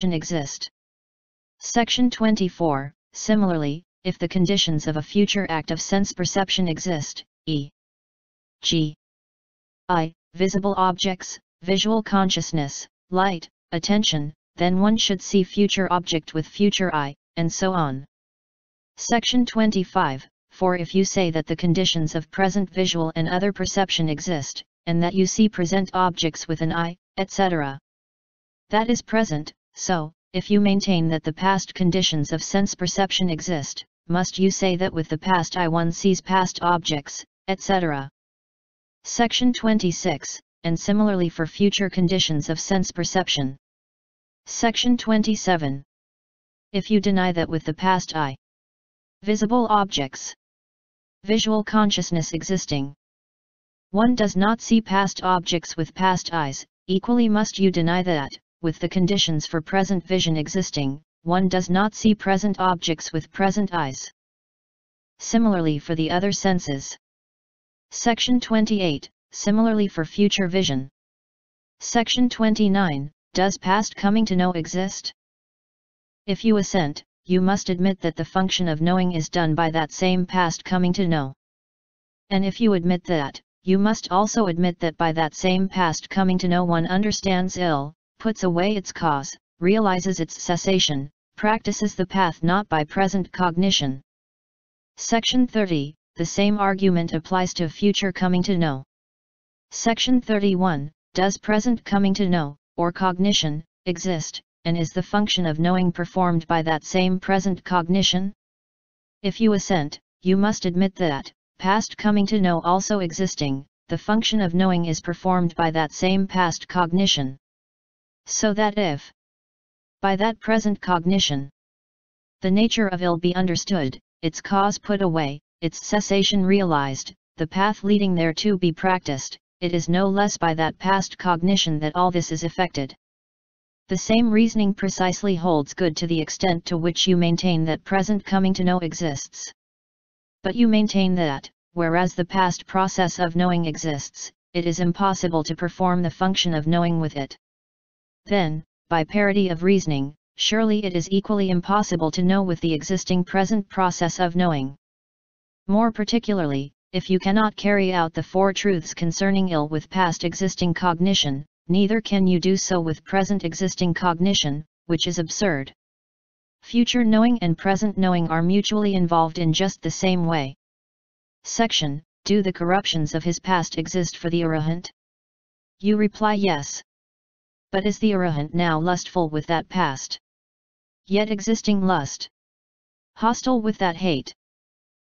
exist. Section 24. Similarly, if the conditions of a future act of sense perception exist, e.g. eye, visible objects, visual consciousness, light, attention, then one should see future object with future eye, and so on. Section 25. For if you say that the conditions of present visual and other perception exist, and that you see present objects with an eye, etc. that is present, so, if you maintain that the past conditions of sense perception exist, must you say that with the past eye one sees past objects, etc. Section 26, and similarly for future conditions of sense perception. Section 27. If you deny that with the past eye, visible objects, visual consciousness existing, one does not see past objects with past eyes, equally must you deny that, with the conditions for present vision existing, one does not see present objects with present eyes. Similarly for the other senses. Section 28, similarly for future vision. Section 29, does past coming to know exist? If you assent, you must admit that the function of knowing is done by that same past coming to know. And if you admit that, you must also admit that by that same past coming to know one understands ill, puts away its cause, realizes its cessation, practices the path not by present cognition. Section 30, the same argument applies to future coming to know. Section 31, does present coming to know, or cognition, exist, and is the function of knowing performed by that same present cognition? If you assent, you must admit that, past coming to know also existing, the function of knowing is performed by that same past cognition. So that if, by that present cognition, the nature of ill be understood, its cause put away, its cessation realized, the path leading thereto be practiced, it is no less by that past cognition that all this is effected. The same reasoning precisely holds good to the extent to which you maintain that present coming to know exists. But you maintain that, whereas the past process of knowing exists, it is impossible to perform the function of knowing with it. Then, by parity of reasoning, surely it is equally impossible to know with the existing present process of knowing. More particularly, if you cannot carry out the four truths concerning ill with past existing cognition, neither can you do so with present existing cognition, which is absurd. Future knowing and present knowing are mutually involved in just the same way. Section, do the corruptions of his past exist for the Arahant? You reply yes. But is the Arahant now lustful with that past? Yet existing lust? Hostile with that hate?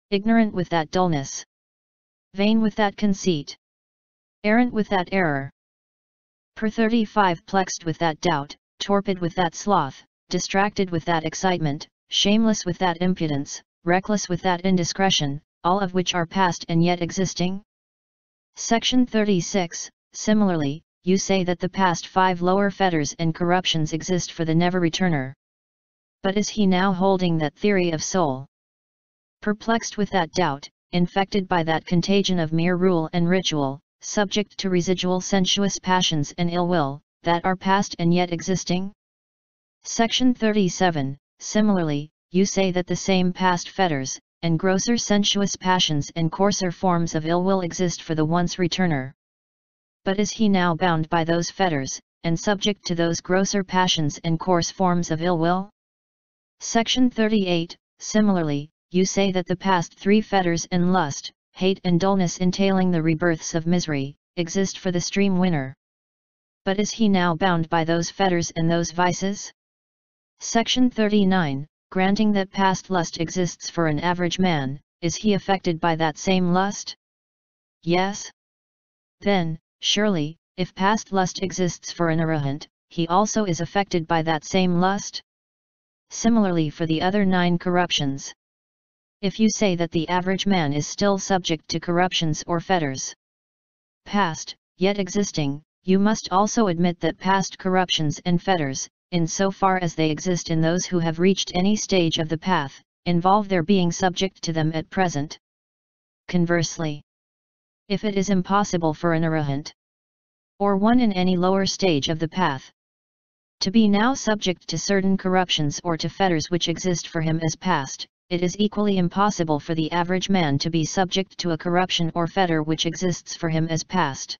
Ignorant with that dullness? Vain with that conceit? Errant with that error? Per 35 plexed with that doubt, torpid with that sloth, distracted with that excitement, shameless with that impudence, reckless with that indiscretion, all of which are past and yet existing? Section 36, similarly, you say that the past 5 lower fetters and corruptions exist for the never-returner. But is he now holding that theory of soul? Perplexed with that doubt, infected by that contagion of mere rule and ritual, subject to residual sensuous passions and ill will, that are past and yet existing? Section 37, similarly, you say that the same past fetters, and grosser sensuous passions and coarser forms of ill will exist for the once-returner. But is he now bound by those fetters, and subject to those grosser passions and coarse forms of ill will? Section 38, similarly, you say that the past 3 fetters and lust, hate and dullness entailing the rebirths of misery, exist for the stream winner. But is he now bound by those fetters and those vices? Section 39, granting that past lust exists for an average man, is he affected by that same lust? Yes. Then, surely, if past lust exists for an Arahant, he also is affected by that same lust? Similarly for the other 9 corruptions. If you say that the average man is still subject to corruptions or fetters, past, yet existing, you must also admit that past corruptions and fetters, in so far as they exist in those who have reached any stage of the path, involve their being subject to them at present. Conversely, if it is impossible for an Arahant, or one in any lower stage of the path, to be now subject to certain corruptions or to fetters which exist for him as past, it is equally impossible for the average man to be subject to a corruption or fetter which exists for him as past.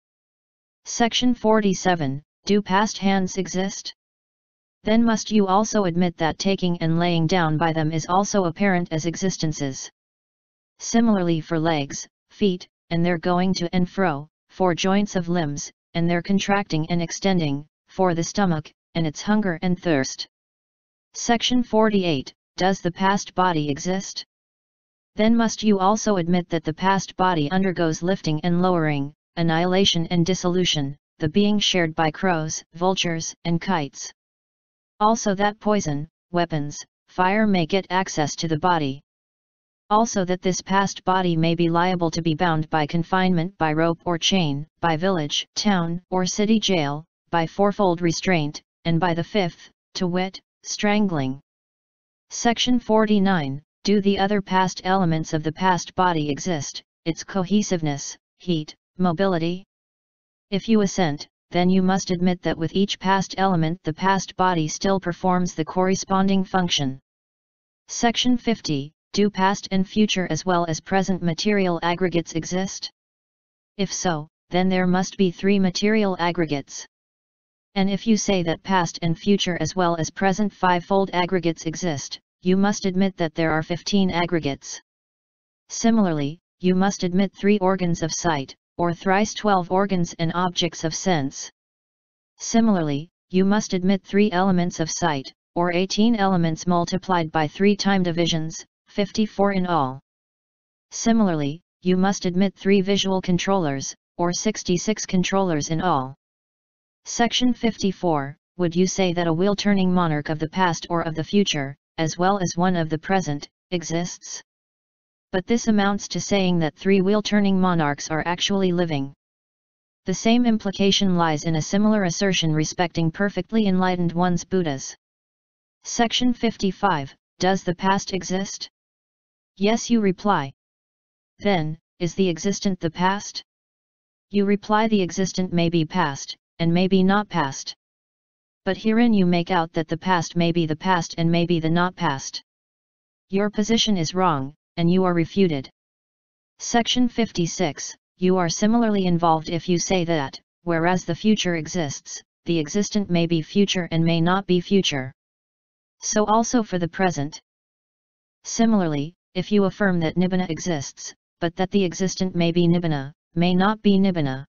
Section 47. Do past hands exist? Then must you also admit that taking and laying down by them is also apparent as existences. Similarly for legs, feet, and their going to and fro, for joints of limbs, and their contracting and extending, for the stomach, and its hunger and thirst. Section 48. Does the past body exist? Then must you also admit that the past body undergoes lifting and lowering, annihilation and dissolution, the being shared by crows, vultures, and kites. Also that poison, weapons, fire may get access to the body. Also that this past body may be liable to be bound by confinement by rope or chain, by village, town, or city jail, by fourfold restraint, and by the fifth, to wit, strangling. Section 49. Do the other past elements of the past body exist, its cohesiveness, heat, mobility? If you assent, then you must admit that with each past element the past body still performs the corresponding function. Section 50. Do past and future as well as present material aggregates exist? If so, then there must be 3 material aggregates. And if you say that past and future as well as present 5-fold aggregates exist, you must admit that there are 15 aggregates. Similarly, you must admit 3 organs of sight, or thrice 12 organs and objects of sense. Similarly, you must admit 3 elements of sight, or 18 elements multiplied by 3 time divisions, 54 in all. Similarly, you must admit 3 visual controllers, or 66 controllers in all. Section 54. Would you say that a wheel-turning monarch of the past or of the future, as well as one of the present, exists? But this amounts to saying that 3 wheel-turning monarchs are actually living. The same implication lies in a similar assertion respecting perfectly enlightened ones Buddhas. Section 55. Does the past exist? Yes, you reply. Then, is the existent the past? You reply the existent may be past, and may be not past. But herein you make out that the past may be the past and may be the not past. Your position is wrong, and you are refuted. Section 56. You are similarly involved if you say that, whereas the future exists, the existent may be future and may not be future. So also for the present. Similarly, if you affirm that nibbana exists, but that the existent may be nibbana, may not be nibbana.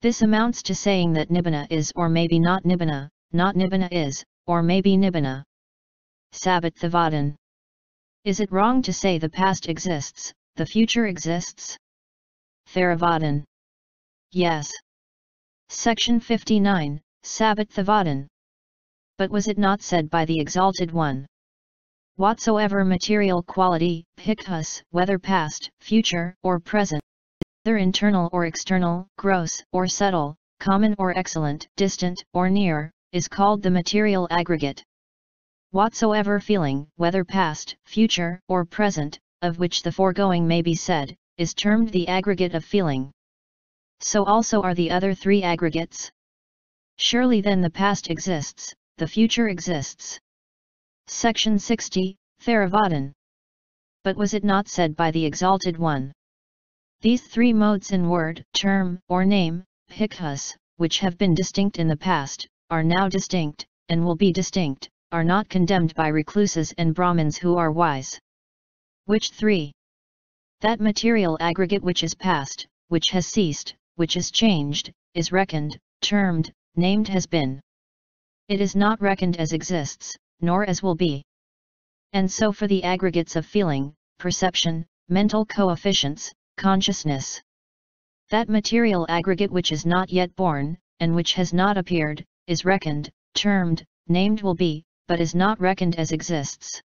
This amounts to saying that nibbana is or may be not nibbana is, or may be nibbana. Sabbathavadan. Is it wrong to say the past exists, the future exists? Theravadan. Yes. Section 59, Sabbathavadan. But was it not said by the Exalted One? Whatsoever material quality, bhikkhus, whether past, future, or present, whether internal or external, gross or subtle, common or excellent, distant or near, is called the material aggregate. Whatsoever feeling, whether past, future, or present, of which the foregoing may be said, is termed the aggregate of feeling. So also are the other 3 aggregates. Surely then the past exists, the future exists. Section 60, Theravadan. But was it not said by the Exalted One? These 3 modes in word, term, or name, bhikkhus, which have been distinct in the past, are now distinct, and will be distinct, are not condemned by recluses and Brahmins who are wise. Which 3? That material aggregate which is past, which has ceased, which is changed, is reckoned, termed, named has been. It is not reckoned as exists, nor as will be. And so for the aggregates of feeling, perception, mental coefficients, consciousness. That material aggregate which is not yet born, and which has not appeared, is reckoned, termed, named will be, but is not reckoned as exists.